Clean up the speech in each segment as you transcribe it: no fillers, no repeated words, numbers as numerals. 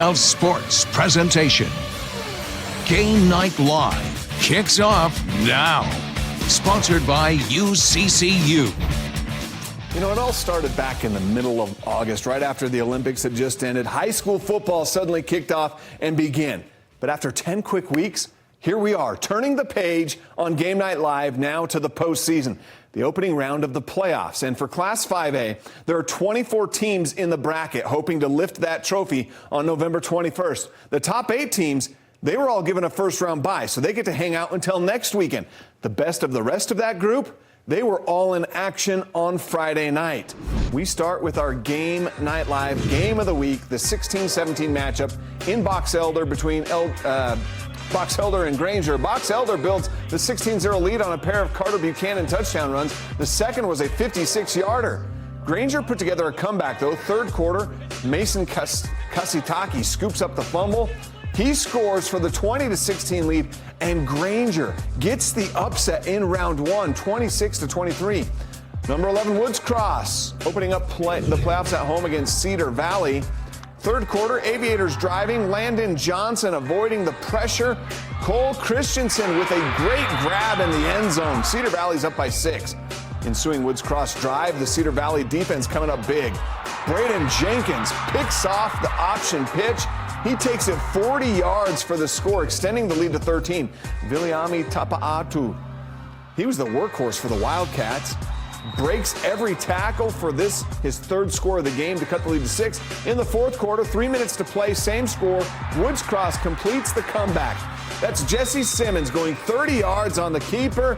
KSL Sports presentation. Game Night Live kicks off now. Sponsored by UCCU. You know, it all started back in the middle of August, right after the Olympics had just ended. High school football suddenly kicked off and began. But after 10 quick weeks, here we are, turning the page on Game Night Live now to the postseason, the opening round of the playoffs. And for Class 5A, there are 24 teams in the bracket hoping to lift that trophy on November 21st. The top 8 teams, they were all given a first-round bye, so they get to hang out until next weekend. The best of the rest of that group, they were all in action on Friday night. We start with our Game Night Live Game of the Week, the 16-17 matchup in Box Elder between Box Elder and Granger. Box Elder builds the 16-0 lead on a pair of Carter Buchanan touchdown runs. The second was a 56-yarder. Granger put together a comeback, though. Third quarter, Mason Kasitaki scoops up the fumble. He scores for the 20-16 lead, and Granger gets the upset in round one, 26-23. Number 11, Woods Cross, opening up the playoffs at home against Cedar Valley. Third quarter, Aviators driving, Landon Johnson avoiding the pressure. Cole Christensen with a great grab in the end zone. Cedar Valley's up by 6. Ensuing Woods Cross drive, the Cedar Valley defense coming up big. Braden Jenkins picks off the option pitch. He takes it 40 yards for the score, extending the lead to 13. Viliami Tapa'atu, he was the workhorse for the Wildcats. Breaks every tackle for this, his third score of the game to cut the lead to 6. In the fourth quarter, 3 minutes to play, same score. Woods Cross completes the comeback. That's Jesse Simmons going 30 yards on the keeper.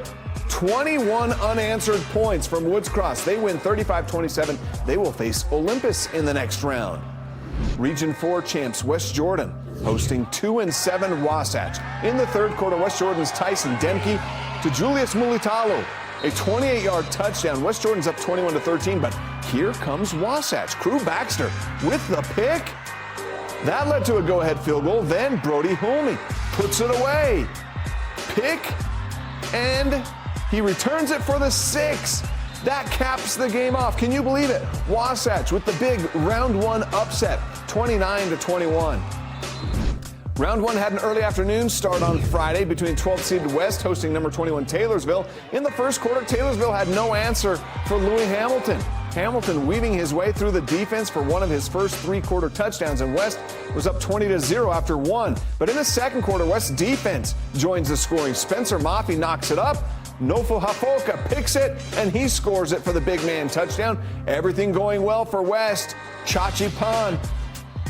21 unanswered points from Woods Cross. They win 35-27. They will face Olympus in the next round. Region 4 champs West Jordan hosting 2-7 Wasatch. In the third quarter, West Jordan's Tyson Demke to Julius Mulitalo. A 28-yard touchdown. West Jordan's up 21-13, but here comes Wasatch. Crew Baxter with the pick. That led to a go-ahead field goal. Then Brody Hulme puts it away. Pick, and he returns it for the 6. That caps the game off. Can you believe it? Wasatch with the big round one upset, 29-21. Round one had an early afternoon start on Friday between 12th-seeded West hosting number 21 Taylorsville. In the first quarter, Taylorsville had no answer for Louis Hamilton. Hamilton weaving his way through the defense for one of his first three-quarter touchdowns, and West was up 20-0 after one. But in the second quarter, West's defense joins the scoring. Spencer Maffey knocks it up. Nofo Hafoka picks it, and he scores it for the big man touchdown. Everything going well for West. Chachi Pan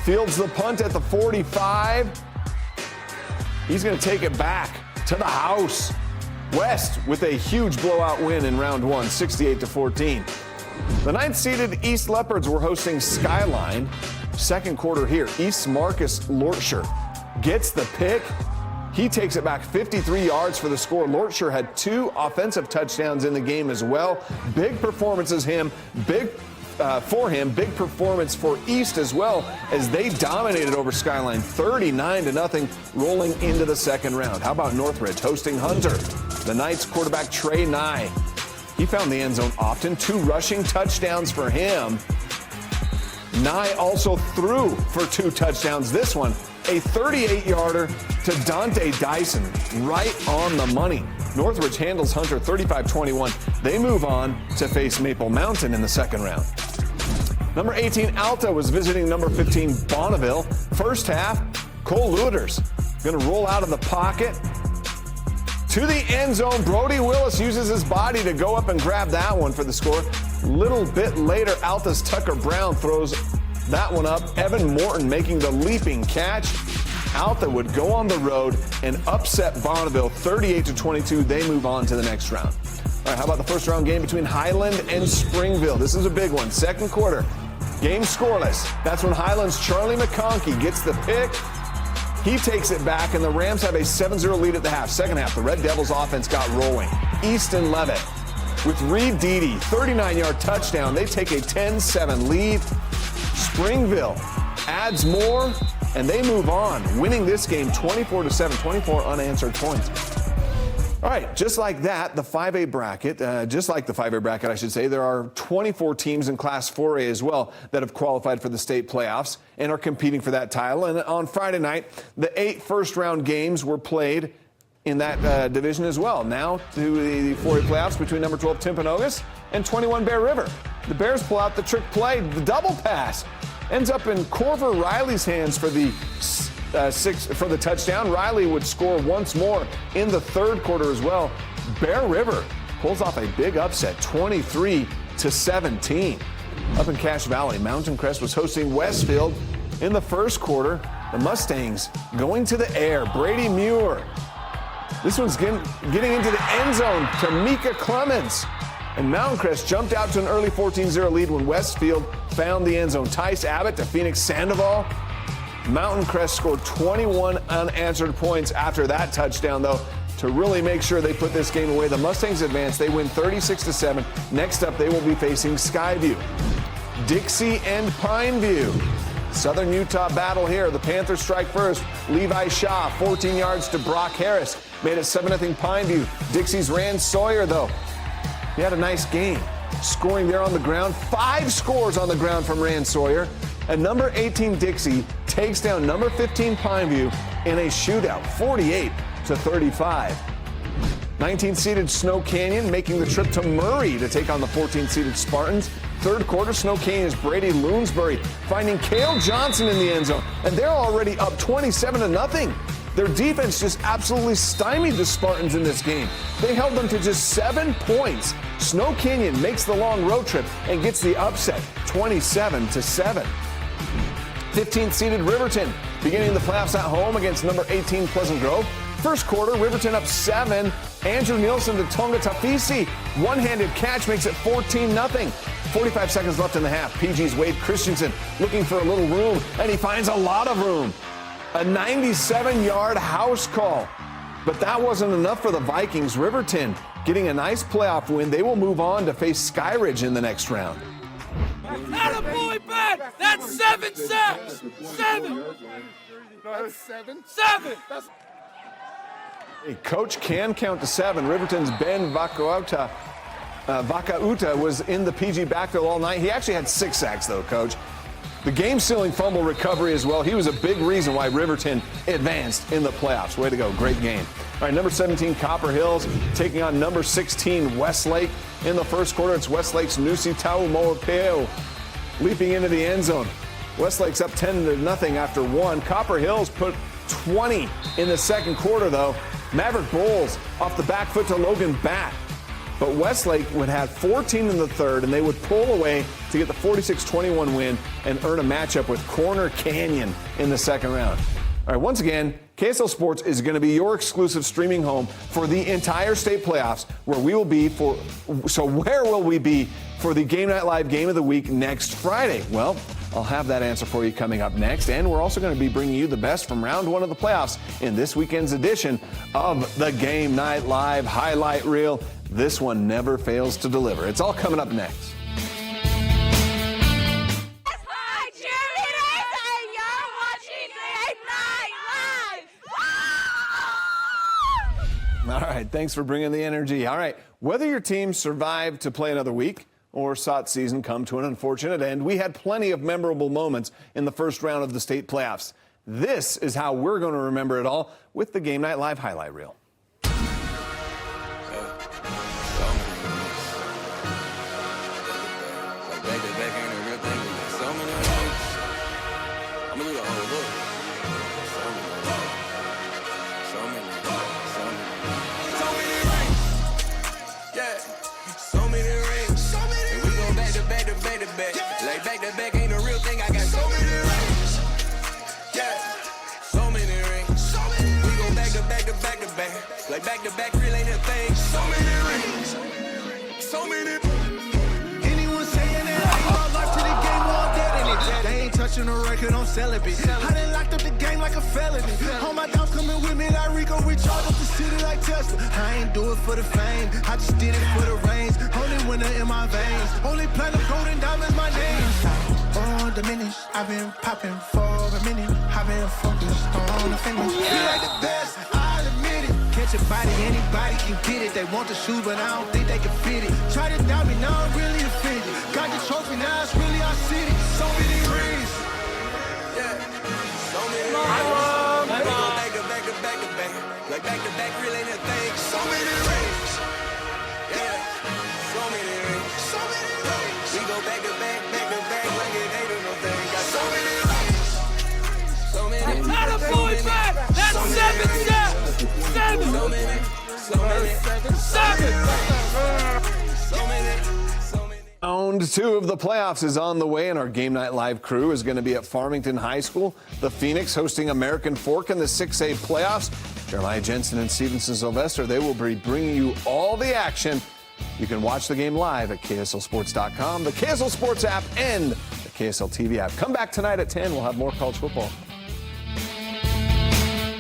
fields the punt at the 45. He's going to take it back to the house. West with a huge blowout win in round one, 68-14. The 9th-seeded East Leopards were hosting Skyline. Second quarter here, East Marcus Lortshire gets the pick. He takes it back 53 yards for the score. Lortshire had 2 offensive touchdowns in the game as well. Big performances for him. Big performance for East as well, as they dominated over Skyline 39-0 rolling into the second round. How about Northridge hosting Hunter? The Knights quarterback Trey Nye, he found the end zone often. 2 rushing touchdowns for him. Nye also threw for 2 touchdowns. This one, a 38-yarder to Dante Dyson, right on the money. Northridge handles Hunter 35-21. They move on to face Maple Mountain in the second round. Number 18, Alta, was visiting number 15, Bonneville. First half, Cole Luders going to roll out of the pocket to the end zone. Brody Willis uses his body to go up and grab that one for the score. Little bit later, Alta's Tucker Brown throws that one up. Evan Morton making the leaping catch. Alta would go on the road and upset Bonneville 38-22. They move on to the next round. All right, how about the first round game between Highland and Springville? This is a big one. Second quarter, game scoreless. That's when Highland's Charlie McConkey gets the pick. He takes it back, and the Rams have a 7-0 lead at the half. Second half, the Red Devils offense got rolling. Easton Levitt with Reed Deedy, 39-yard touchdown. They take a 10-7 lead. Springville adds more, and they move on, winning this game 24-7, 24 unanswered points. All right, just like that, the 5A bracket, I should say, there are 24 teams in Class 4A as well that have qualified for the state playoffs and are competing for that title. And on Friday night, the 8 first-round games were played in that division as well. Now to the 4A playoffs between number 12 Timpanogos and 21 Bear River. The Bears pull out the trick play, the double pass. Ends up in Corver Riley's hands for the touchdown. Riley would score once more in the third quarter as well. Bear River pulls off a big upset, 23-17. Up in Cache Valley, Mountain Crest was hosting Westfield in the first quarter. The Mustangs going to the air. Brady Muir. This one's getting into the end zone to Mika Clemens. And Mountain Crest jumped out to an early 14-0 lead when Westfield found the end zone. Tice Abbott to Phoenix Sandoval. Mountain Crest scored 21 unanswered points after that touchdown, though, to really make sure they put this game away. The Mustangs advance. They win 36-7. Next up, they will be facing Skyview. Dixie and Pineview. Southern Utah battle here. The Panthers strike first. Levi Shaw, 14 yards to Brock Harris. Made it 7-0 Pineview. Dixie's Rand Sawyer, though. He had a nice game. Scoring there on the ground. 5 scores on the ground from Rand Sawyer. And number 18 Dixie takes down number 15 Pineview in a shootout, 48-35. 19-seeded Snow Canyon making the trip to Murray to take on the 14-seeded Spartans. Third quarter, Snow Canyon's Brady Loonsbury finding Cale Johnson in the end zone. And they're already up 27-0. Their defense just absolutely stymied the Spartans in this game. They held them to just 7 points. Snow Canyon makes the long road trip and gets the upset, 27-7. 15th-seeded Riverton beginning the playoffs at home against number 18 Pleasant Grove. First quarter, Riverton up 7. Andrew Nielsen to Tonga Tafisi. One-handed catch makes it 14-0. 45 seconds left in the half. PG's Wade Christensen looking for a little room, and he finds a lot of room. A 97-yard house call. But that wasn't enough for the Vikings. Riverton getting a nice playoff win. They will move on to face Skyridge in the next round. Attaboy, Ben! That's 7 sacks! 7! That's 7? 7! A coach can count to 7. Riverton's Ben Vakauta was in the PG backfield all night. He actually had 6 sacks, though, Coach. The game-sealing fumble recovery as well. He was a big reason why Riverton advanced in the playoffs. Way to go. Great game. All right, number 17, Copper Hills, taking on number 16, Westlake. In the first quarter, it's Westlake's Nusi Taumoapeo leaping into the end zone. Westlake's up 10-0 after 1. Copper Hills put 20 in the second quarter, though. Maverick Bowles off the back foot to Logan Batt. But Westlake would have 14 in the third, and they would pull away to get the 46-21 win and earn a matchup with Corner Canyon in the second round. All right, once again, KSL Sports is going to be your exclusive streaming home for the entire state playoffs, where will we be for the Game Night Live Game of the Week next Friday? Well, I'll have that answer for you coming up next, and we're also going to be bringing you the best from round 1 of the playoffs in this weekend's edition of the Game Night Live highlight reel. This one never fails to deliver. It's all coming up next. Hi, cheerleaders, and you're watching Game Night Live. All right, thanks for bringing the energy. All right, whether your team survived to play another week or saw its season come to an unfortunate end, we had plenty of memorable moments in the first round of the state playoffs. This is how we're going to remember it all with the Game Night Live highlight reel. Back ain't a real thing. I got so many rings. Yeah, so many rings. We go back to back to back to back. Like back to back, real ain't a thing. So many rings. So many. Anyone saying that I ain't brought life to the game, well, I'm dead in it. They ain't touching the record, I'm selling it. I done locked up the game like a felony. All my dogs coming with me like Rico. We charge up the city like Tesla. I ain't do it for the fame. I just did it for the reins. Only winner in my veins. Only platinum, golden diamonds, my name. All diminished. I've been popping for a minute. I've been focused on the finish. You like the best, I'll admit it. Catch with your body, anybody can get it. They want the shoes, but I don't think they can fit it. Try to doubt me, now I'm really offended. Got the trophy, now it's really our city. So many rings. Yeah. So many rings. We go back to back to back to back. Like back to back, really that thing. So many rings. Yeah. So many rings. So many rings. We go back to back like it ain't no thing. Got so many rings. So many. Not a boy back. That's 7 steps. 7. So many. So many. 7. So many. So many. Round 2 of the playoffs is on the way, and our Game Night Live crew is going to be at Farmington High School. The Phoenix hosting American Fork in the 6A playoffs. Jeremiah Jensen and Stevenson Sylvester, they will be bringing you all the action. You can watch the game live at KSLSports.com, the KSL Sports app, and the KSL TV app. Come back tonight at 10. We'll have more college football.